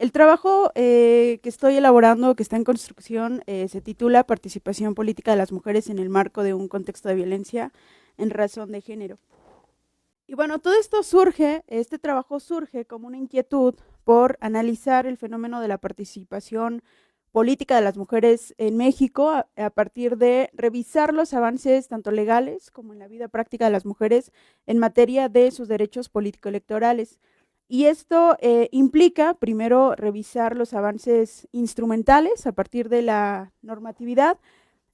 El trabajo que estoy elaborando, que está en construcción, se titula Participación política de las mujeres en el marco de un contexto de violencia en razón de género. Y bueno, todo esto surge, este trabajo surge como una inquietud por analizar el fenómeno de la participación política de las mujeres en México a partir de revisar los avances tanto legales como en la vida práctica de las mujeres en materia de sus derechos político-electorales. Y esto implica, primero, revisar los avances instrumentales a partir de la normatividad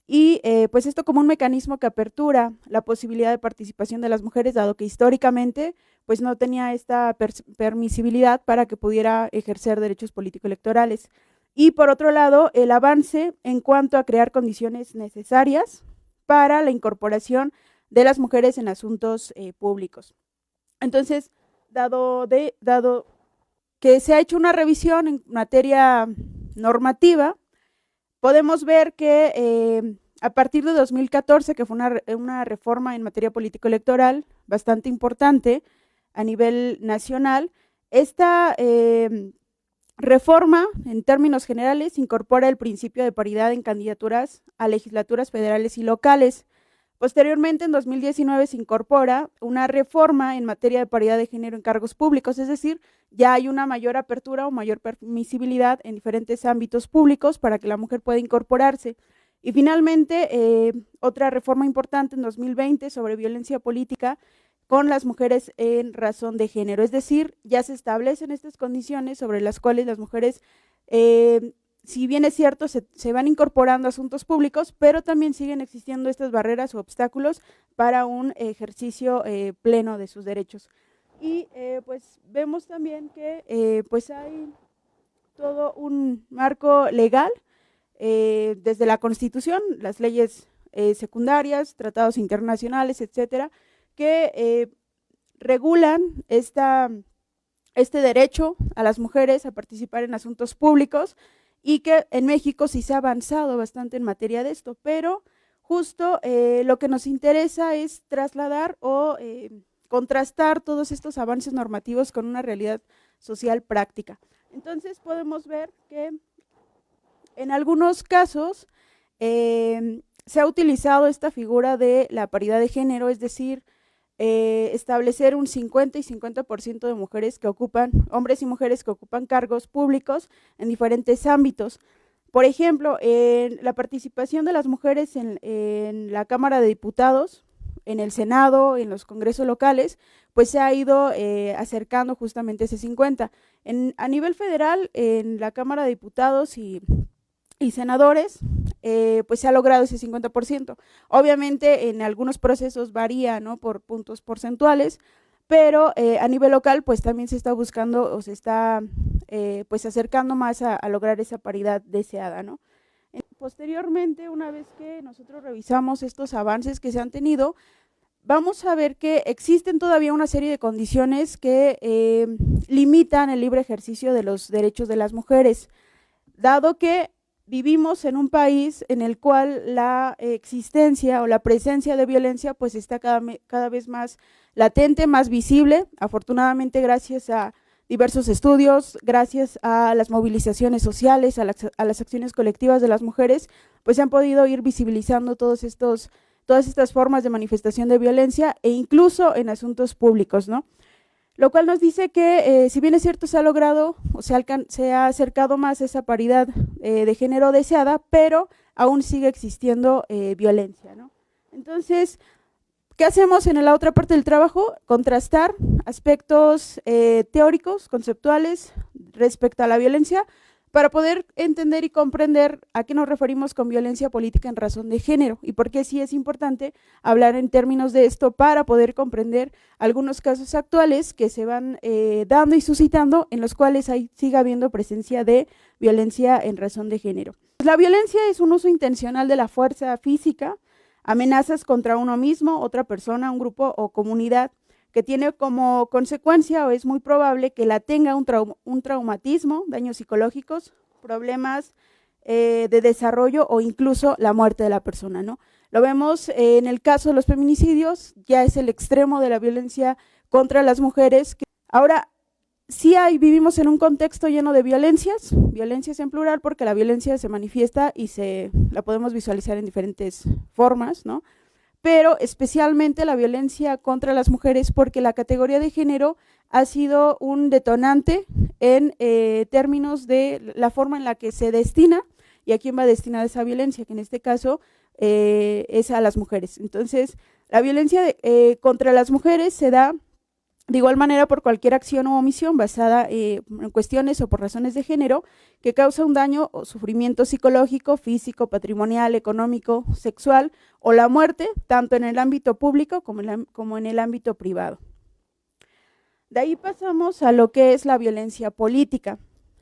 y pues esto como un mecanismo que apertura la posibilidad de participación de las mujeres, dado que históricamente pues no tenía esta permisibilidad para que pudiera ejercer derechos político-electorales. Y por otro lado, el avance en cuanto a crear condiciones necesarias para la incorporación de las mujeres en asuntos públicos. Entonces, dado que se ha hecho una revisión en materia normativa, podemos ver que a partir de 2014, que fue una reforma en materia político-electoral bastante importante a nivel nacional, esta reforma, en términos generales, incorpora el principio de paridad en candidaturas a legislaturas federales y locales. Posteriormente, en 2019, se incorpora una reforma en materia de paridad de género en cargos públicos, es decir, ya hay una mayor apertura o mayor permisibilidad en diferentes ámbitos públicos para que la mujer pueda incorporarse. Y finalmente, otra reforma importante en 2020 sobre violencia política con las mujeres en razón de género, es decir, ya se establecen estas condiciones sobre las cuales las mujeres si bien es cierto, se van incorporando asuntos públicos, pero también siguen existiendo estas barreras o obstáculos para un ejercicio pleno de sus derechos. Y pues vemos también que pues hay todo un marco legal, desde la Constitución, las leyes secundarias, tratados internacionales, etcétera, que regulan este derecho a las mujeres a participar en asuntos públicos, y que en México sí se ha avanzado bastante en materia de esto, pero justo lo que nos interesa es trasladar o contrastar todos estos avances normativos con una realidad social práctica. Entonces podemos ver que en algunos casos se ha utilizado esta figura de la paridad de género, es decir, establecer un 50 y 50% de mujeres que ocupan, hombres y mujeres que ocupan cargos públicos en diferentes ámbitos. Por ejemplo, la participación de las mujeres en la Cámara de Diputados, en el Senado, en los congresos locales, pues se ha ido acercando justamente ese 50. A nivel federal, en la Cámara de Diputados y senadores, pues se ha logrado ese 50%. Obviamente en algunos procesos varía, ¿no?, por puntos porcentuales, pero a nivel local pues también se está buscando o se está pues acercando más a lograr esa paridad deseada, ¿no? Posteriormente, una vez que nosotros revisamos estos avances que se han tenido, vamos a ver que existen todavía una serie de condiciones que limitan el libre ejercicio de los derechos de las mujeres, dado que vivimos en un país en el cual la existencia o la presencia de violencia pues está cada vez más latente, más visible, afortunadamente gracias a diversos estudios, gracias a las movilizaciones sociales, a las acciones colectivas de las mujeres, pues se han podido ir visibilizando todas estas formas de manifestación de violencia e incluso en asuntos públicos, ¿no? Lo cual nos dice que si bien es cierto se ha logrado o se ha acercado más a esa paridad de género deseada, pero aún sigue existiendo violencia, ¿no? Entonces, ¿qué hacemos en la otra parte del trabajo? Contrastar aspectos teóricos, conceptuales respecto a la violencia para poder entender y comprender a qué nos referimos con violencia política en razón de género y por qué sí es importante hablar en términos de esto para poder comprender algunos casos actuales que se van dando y suscitando en los cuales sigue habiendo presencia de violencia en razón de género. La violencia es un uso intencional de la fuerza física, amenazas contra uno mismo, otra persona, un grupo o comunidad, que tiene como consecuencia o es muy probable que la tenga un traumatismo, daños psicológicos, problemas de desarrollo o incluso la muerte de la persona, ¿no? Lo vemos en el caso de los feminicidios, ya es el extremo de la violencia contra las mujeres. Ahora, sí vivimos en un contexto lleno de violencias en plural, porque la violencia se manifiesta y la podemos visualizar en diferentes formas, ¿no? Pero especialmente la violencia contra las mujeres, porque la categoría de género ha sido un detonante en términos de la forma en la que se destina y a quién va destinada esa violencia, que en este caso es a las mujeres. Entonces, la violencia contra las mujeres se da de igual manera por cualquier acción o omisión basada en cuestiones o por razones de género que causa un daño o sufrimiento psicológico, físico, patrimonial, económico, sexual o la muerte, tanto en el ámbito público como en el ámbito privado. De ahí pasamos a lo que es la violencia política.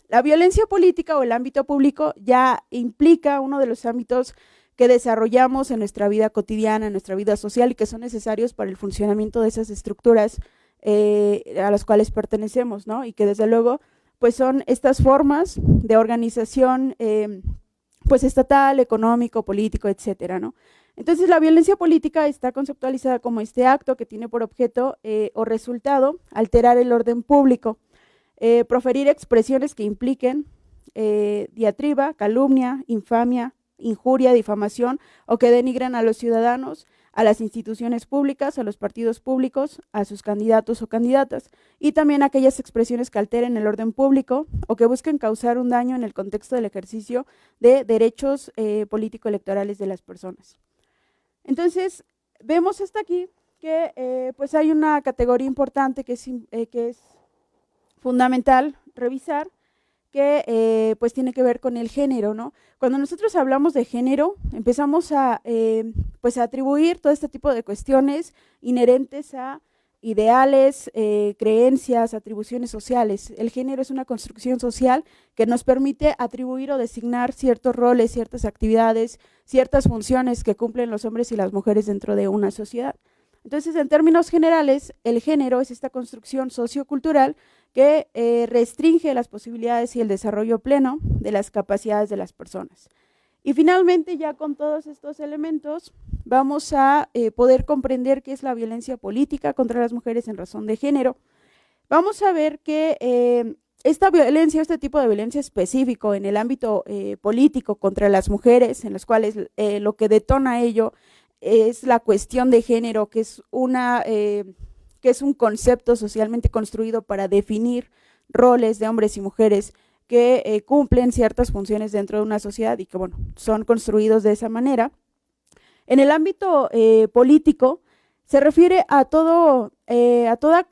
La violencia política o el ámbito público ya implica uno de los ámbitos que desarrollamos en nuestra vida cotidiana, en nuestra vida social y que son necesarios para el funcionamiento de esas estructuras a las cuales pertenecemos, ¿no? Y que desde luego pues son estas formas de organización pues estatal, económico, político, etcétera, ¿no? Entonces la violencia política está conceptualizada como este acto que tiene por objeto o resultado alterar el orden público, proferir expresiones que impliquen diatriba, calumnia, infamia, injuria, difamación o que denigran a los ciudadanos, a las instituciones públicas, a los partidos públicos, a sus candidatos o candidatas, y también aquellas expresiones que alteren el orden público o que busquen causar un daño en el contexto del ejercicio de derechos político-electorales de las personas. Entonces, vemos hasta aquí que pues hay una categoría importante que es fundamental revisar, que pues tiene que ver con el género, ¿no? Cuando nosotros hablamos de género, empezamos pues a atribuir todo este tipo de cuestiones inherentes a ideales, creencias, atribuciones sociales. El género es una construcción social que nos permite atribuir o designar ciertos roles, ciertas actividades, ciertas funciones que cumplen los hombres y las mujeres dentro de una sociedad. Entonces, en términos generales, el género es esta construcción sociocultural que restringe las posibilidades y el desarrollo pleno de las capacidades de las personas. Y finalmente, ya con todos estos elementos, vamos a poder comprender qué es la violencia política contra las mujeres en razón de género. Vamos a ver que esta violencia, este tipo de violencia específico en el ámbito político contra las mujeres, en los cuales lo que detona ello es la cuestión de género, que es un concepto socialmente construido para definir roles de hombres y mujeres que cumplen ciertas funciones dentro de una sociedad y que, bueno, son construidos de esa manera. En el ámbito político se refiere a toda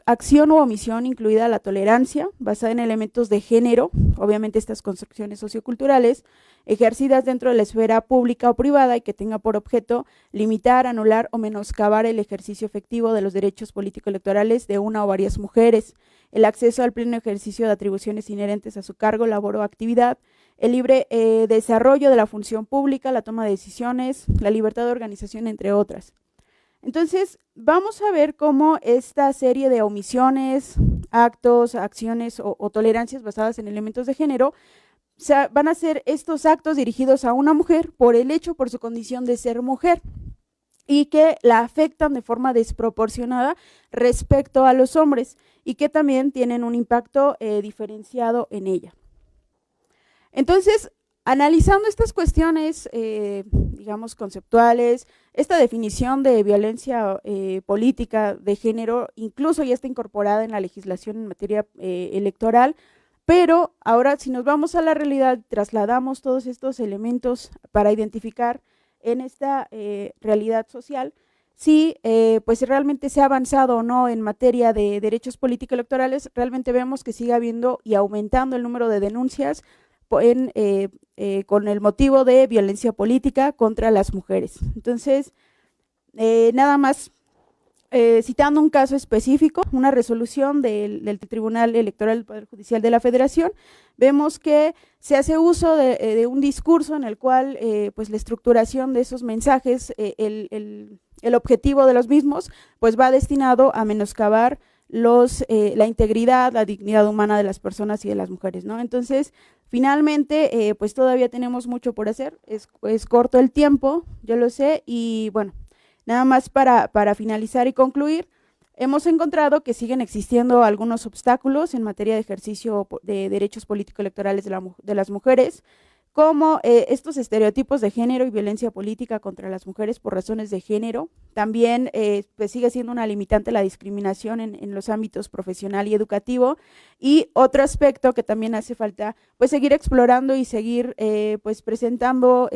acción u omisión, incluida la tolerancia, basada en elementos de género, obviamente estas construcciones socioculturales, ejercidas dentro de la esfera pública o privada y que tenga por objeto limitar, anular o menoscabar el ejercicio efectivo de los derechos político-electorales de una o varias mujeres, el acceso al pleno ejercicio de atribuciones inherentes a su cargo, labor o actividad, el libre desarrollo de la función pública, la toma de decisiones, la libertad de organización, entre otras. Entonces, vamos a ver cómo esta serie de omisiones, actos, acciones o tolerancias basadas en elementos de género van a ser estos actos dirigidos a una mujer por su condición de ser mujer y que la afectan de forma desproporcionada respecto a los hombres y que también tienen un impacto diferenciado en ella. Entonces, analizando estas cuestiones, digamos, conceptuales, esta definición de violencia política de género incluso ya está incorporada en la legislación en materia electoral, pero ahora si nos vamos a la realidad, trasladamos todos estos elementos para identificar en esta realidad social si pues realmente se ha avanzado o no en materia de derechos político-electorales. Realmente vemos que sigue habiendo y aumentando el número de denuncias con el motivo de violencia política contra las mujeres. Entonces, nada más citando un caso específico, una resolución del Tribunal Electoral del Poder Judicial de la Federación, vemos que se hace uso de un discurso en el cual pues la estructuración de esos mensajes, el objetivo de los mismos, pues va destinado a menoscabar la integridad, la dignidad humana de las personas y de las mujeres, ¿no? Entonces, finalmente, pues todavía tenemos mucho por hacer, es corto el tiempo, yo lo sé, y bueno, nada más para finalizar y concluir, hemos encontrado que siguen existiendo algunos obstáculos en materia de ejercicio de derechos político-electorales de las mujeres, como estos estereotipos de género y violencia política contra las mujeres por razones de género. También pues sigue siendo una limitante la discriminación en los ámbitos profesional y educativo. Y otro aspecto que también hace falta pues seguir explorando y seguir pues presentando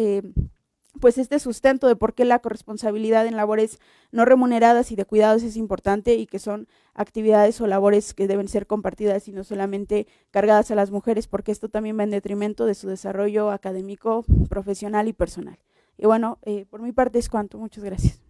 pues este sustento de por qué la corresponsabilidad en labores no remuneradas y de cuidados es importante, y que son actividades o labores que deben ser compartidas y no solamente cargadas a las mujeres, porque esto también va en detrimento de su desarrollo académico, profesional y personal. Y bueno, por mi parte es cuanto. Muchas gracias.